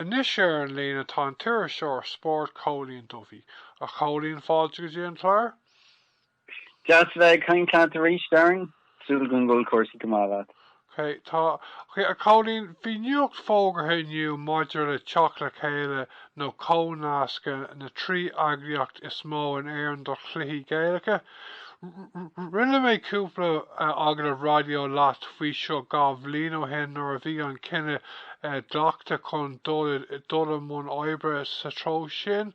Inisiir an lína tá an iriseoir spóirt Cóilín Duffy, a Cóilín fáilte go dtí an chláir? Just bheith caiint a rís Darren, súil gon ghfuil cuasaí go mála. Okay, a Cóilín, bhí nuacht fógartha inniu maidir le teach le chéile nó comhnascadh na trí eagraíocht is mó in Éirinn do cluichí Gaelacha. Rinne mé cúpla agad a radio leat faoi seo gá bhbliain ó hen nuair a bhí an cinenne dleachta chun dul mún oibre sa tró sin.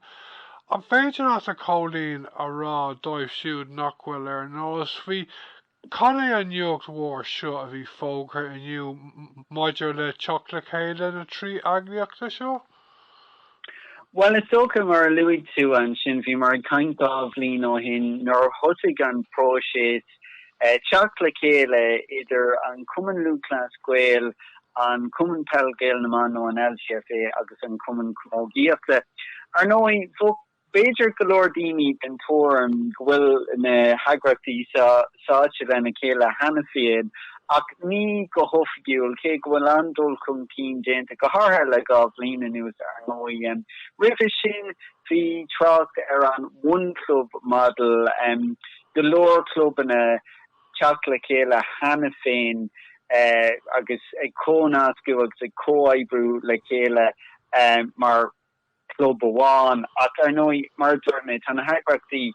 An féidir as a Cóilín a rá dóibh siúd nach bhfuil ar nós faoi Can é an nuacht mhór seo a bhí fógartha inniu maidir le teach le chéile na trí eagraíochta seo? Well, it's okay mar luig tú an sin bhí mar caiint dá bhbliain ó hin nor thosaigh an próisis teach le chéile idir an Cumann Peil an Cumann Peil Gael na man nó an LGFA agus an Cumann comhnascadh. Ar nói Beidir golódíní den torm gwil na hagrachtí sáte lena chéile hana féad ach ní go hofigiúil cé gwil andul chun cín dénta go hartha le gá bbliain nuas ar nói rifa sin hí tracht ar an one club model golóir club na teach le chéile hana féin agus ag comhnascadh agus ag comhaidhrú le chéile mar club bháin ach ar nói mar dúirmid tan hagrachtí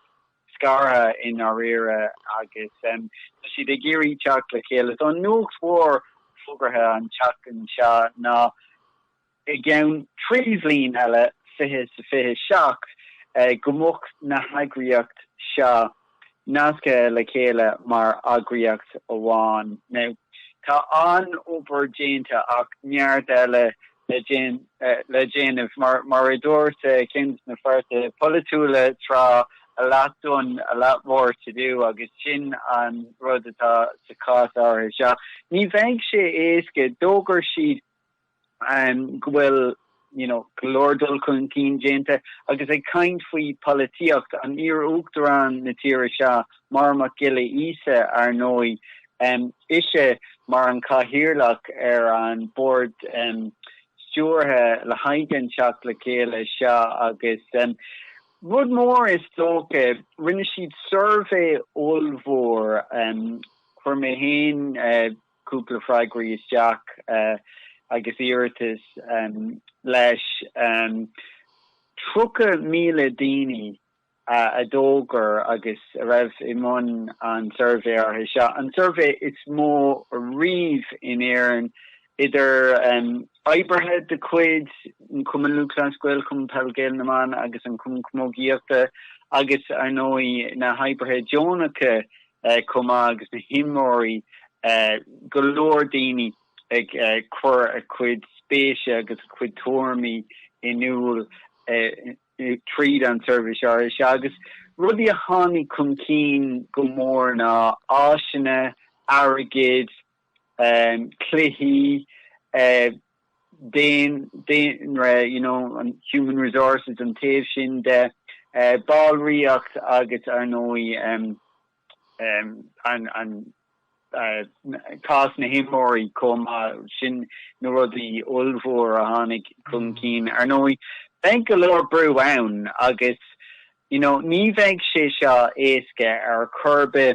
scartha in our era agus si de géirí teach le chéile an nuacht mhór fógartha an teach an seo ná I gceann trí bhliain eile fiche sa fiche seach gomach na haghaidh seo nasca le chéile mar eagraíocht amháin. Now tá an obair déanta ach neart eile le déanamh mar dúirte cins na fearta polytúla trá a lot done, a lot more to do agus sin an rud atá sa cás áir seo. Ní bheadh sé éasca dógur siad bhfuil glórdul chun cín déanta agus ag caint faoi políocht an uachtarán na tíre seo mar mac gile isa ar nói ise mar an cathaoirleach ar an board stúrtha le haghaidh teach le chéile seo agus rud mór is tóca rinne siad survey olmhór chuir mé héin cúpla freigraí isteach agus iiritas leis 3,000 daoine a dógar agus a raibh I mbun an survey ar seo. An survey is mó riomh in Éirinn idir oibrithe de cuid an Cumann Peil Gael na man agus an Cumann comhnascadh agus ar nói na haibrithe Jonacha cumá agus na himóí golóir daoine ag chuir a cuid spéise agus a cuid tuairmí inúil tríd an service ar seo agus rudí a tháinig chun cín go mór ná áisina, airgid, cluichí, on human resources and taobh sin de ballríocht agus ar nói an cás na himóí comá sin nó rudí olmhór a tháinig chun cín ar nói bheadh go leor brú ann agus ní bheadh sé seo éasca ar curbe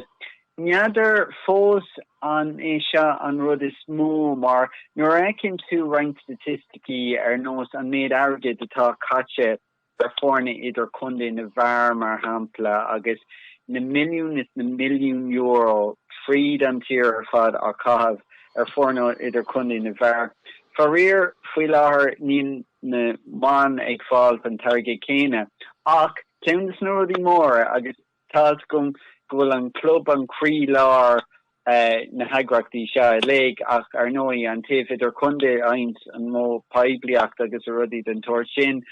neadidir fós an é seo an rud is mó mar nuair écinn tú rank statisticí ar nós an méid airgid atá caite ar fórna idir chundé na bhar mar hampla agus na milliún euro tríd an tír ar fad ar caithfh ar fórna idir chundé na bhar. Faoir faoi láthair ní na man ag fáil an targé céine ach ceann is nó rudí mór agus tá gom bhfuil an club an chrí lár na hagrachtí seo le ach ar nói an taobh idir chundé aint an mó paibliacht agus a rudí den tuair sin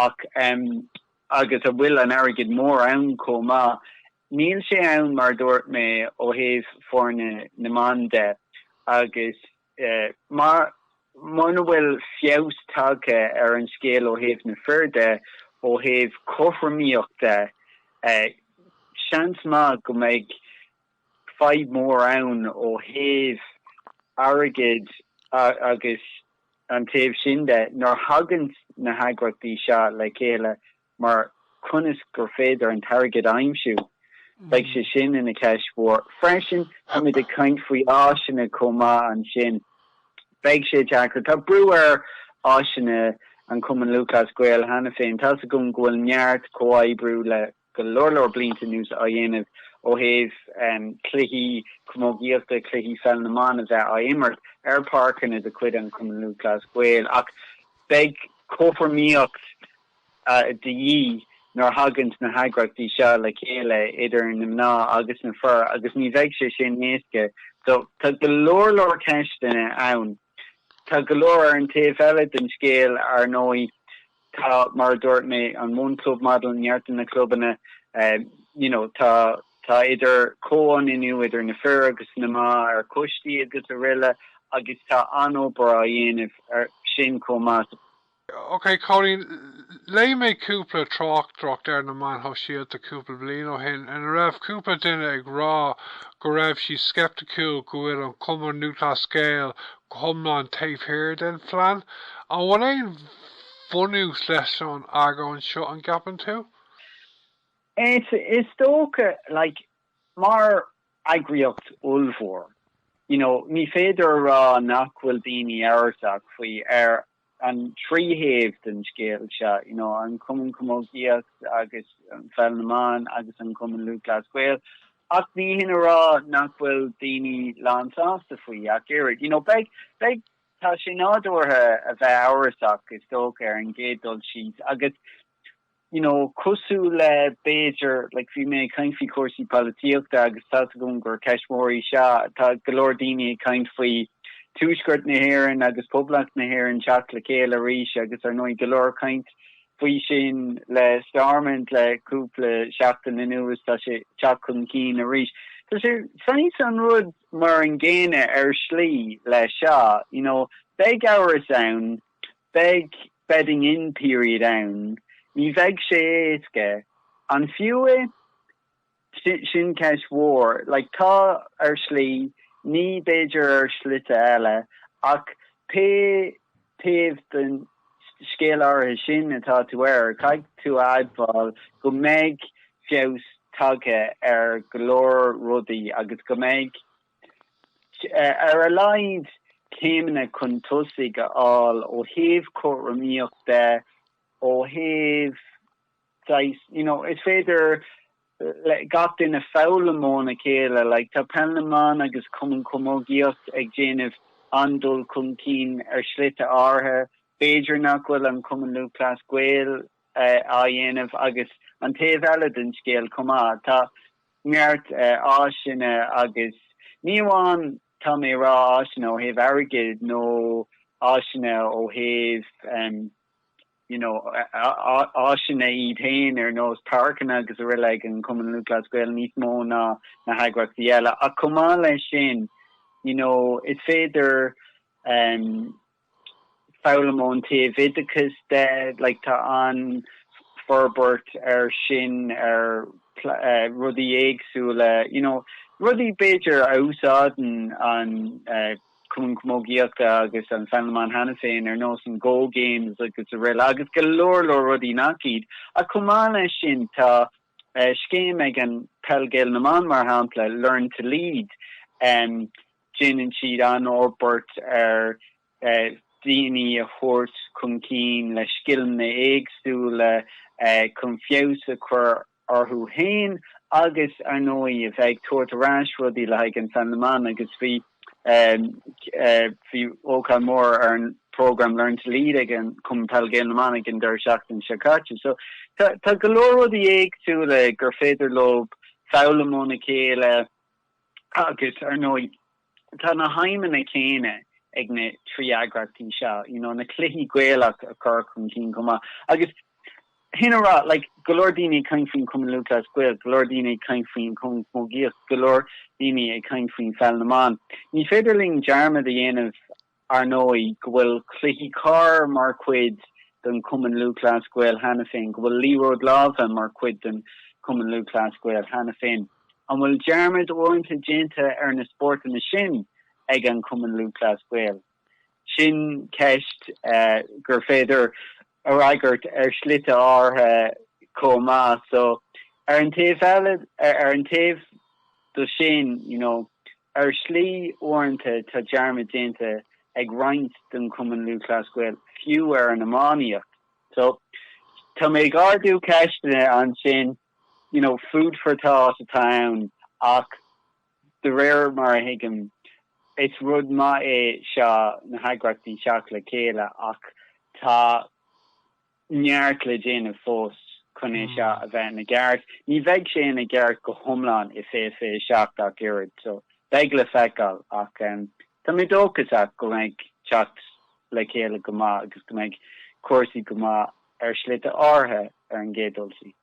ach agus a bhfuil an airgid mór ann comá níl sé ann mar dúirt mé ó thaobh fórna na man de agus mar na bhfuil fios tagtha ar an scéal ó thaobh na feirde ó thaobh cothromaíochta seans má go méid 5 mór ann ó thaobh airgid agus an taobh sin de nor hagant na haghaidh seo le chéile mar chunas gur féidir an targad aimimsú like sé sin in a ceismhór freisin hamid a kaint faoi áisina comá an sin beag sé Jackar tá brewer áisina an Cumann Lucas Gael hanna féin tá a gon ghfuil neart comhaidh le go lorlor blinta nús a dhéanamh ó héh cluichí comógaíochta cluichí fel na man a bheith a immert parkin is a cuid an Cumann Lucas Gael ach beag coformíocht de dhí nor hagant na haghaidh seo le chéile idir na mná agus na fur agus ní bheidh sé sin néasca so tá go lorlor ceistena ann tá go leor an taobh eile den scéal ar nói tá mar dúirt mé an mún club model neartan na clubbanna tá idir cóan inniu idir na fur agus na má ar custí agus a riile agus tá anóbar a dhéanamh ar sin comá. Okay, Cóilín, lei mé cúpla trocht ar na man how siad a cúpla bliain ó hin an raibh cúpla duine ag rá go raibh si skeptical go bhfuil an Cumann Lucas Gael chumna an taobh den flean an bhfuil éon funús leis an agán seo an gapan tú? It's tóca like mar eagraíocht ulmhór ní féidir rá nach bhfuil daoine airteach faoi ar an tríhéamh den scéal seo an Cumann comógaíocht agus an fel na man agus an Cumann Lucas Gael ach ní hinna rá nach bhfuil daoine lánsásta faoi ach irid beag tá sé nádúirthe a bheith áirteach is tóca ar an gédul siad agus cosú le Beiidir like bhí mé kaint faoi cuasaí políochta agus tá gon gur ceismóirí seo tá go leor daoine kaint faoi túisgurt na Éirinn agus poblacht na Éirinn teach le chéile arís agus ar nói go leor kaint faoi sin le starmint le cúpla seachtain na nuas tá sé teach chun cín arís. Tá sé fanis an rud mar an ggéine ar slí le seo beag hours ann beag bedding in period ann ní bheidh sé éasca an fiúe sin ceismhór like tá ar slí ní Beiidir ar slite eile ach taobh den scéal áirithe sin atá tú air caiig tú adbáil go méid feabhs tagtha ar go leor rudaí agus go méid ar a laid céimena chun tosaigh aáil ó thaobh coirmíocht de ó thaobh is féidir gat in a fálamón a chéile like tá penlamán agus Cumann comógaíocht ag déanamh andul chun cín ar slite átha Beiidir nach bhfuil an Cumann Lucas Gael a dhéanamh agus an taobh eile den scéal comá tá neart áisina agus ní amháin tá mé rá áisina ó thaobh airgid nó áisina ó thaobh áisina iad hain ar nós parkin agus a riile an Cumann Lucas Gael níos mó na haghaidh eile a comá lei sin is féidir fálamón taobh vidicus de like tá an forbert ar sin ar rudí éagsúla rudí Beiidir a úsáideann an Cumann comógaíochta agus an felamán hanna féin ar nós an go games agus a riile agus go leor rudí nachíd a comá lei sin tá scéim ag an Peil Gael na man mar hampla learn to lead gin and siad an orbert ar daoine a chóirt chun cín le skillna éagsúla chun fiabhsa chuir orthú hain agus ar nói a bheith tuairtearás rudí le an felamán agus bhí ócáil mór ar an program learn to lead again Cumann Peil Gael na man again der seachtain seacaite so tá go leor rudí éagsúla gur féidir lob fálamón a chéile agus ar nói tá na haimena céine ag na trí eagraíochtaí seo na cluichí Gaelach a chur chun cín comá agus hinará like go leor daoine caint faoin Cumann Lucas Gael go leor daoine caint faoin Cumann comógaíocht go leor daoine ag caint faoin fel na man ní féidir ling dearmad a dhéanamh ar nói go bhfuil cluichí cá mar cuid den Cumann Lucas Gael hanna féin go bhfuil líród lábha mar cuid den Cumann Lucas Gael hanna féin an bhfuil dearmad óanta déanta ar na spóirt na sin ag an Cumann Lucas Gael sin ceist gur féidir a raigart slite átha comá, so an taobh do sin, slí orinthe tá dearmid dénta ag roinnt den Cumann Luachlas Gael fiú an amháíocht. So tá mé gardú ceistena an sin, food for thought a town, ach de réir mar hiigem it's rud ma seo na haghaidh seach le chéile ach tá neart le déanamh fós chun é seo a bheith na gceart. Ní bheidh sé na gceart go thomláin i fé seach ach irid, so bheidh le feicáil ach tá mé dóchas ach go mbeidh teacht le chéile go maith agus go mbeidh cuasaí go maith slite átha an ggéadulsaí.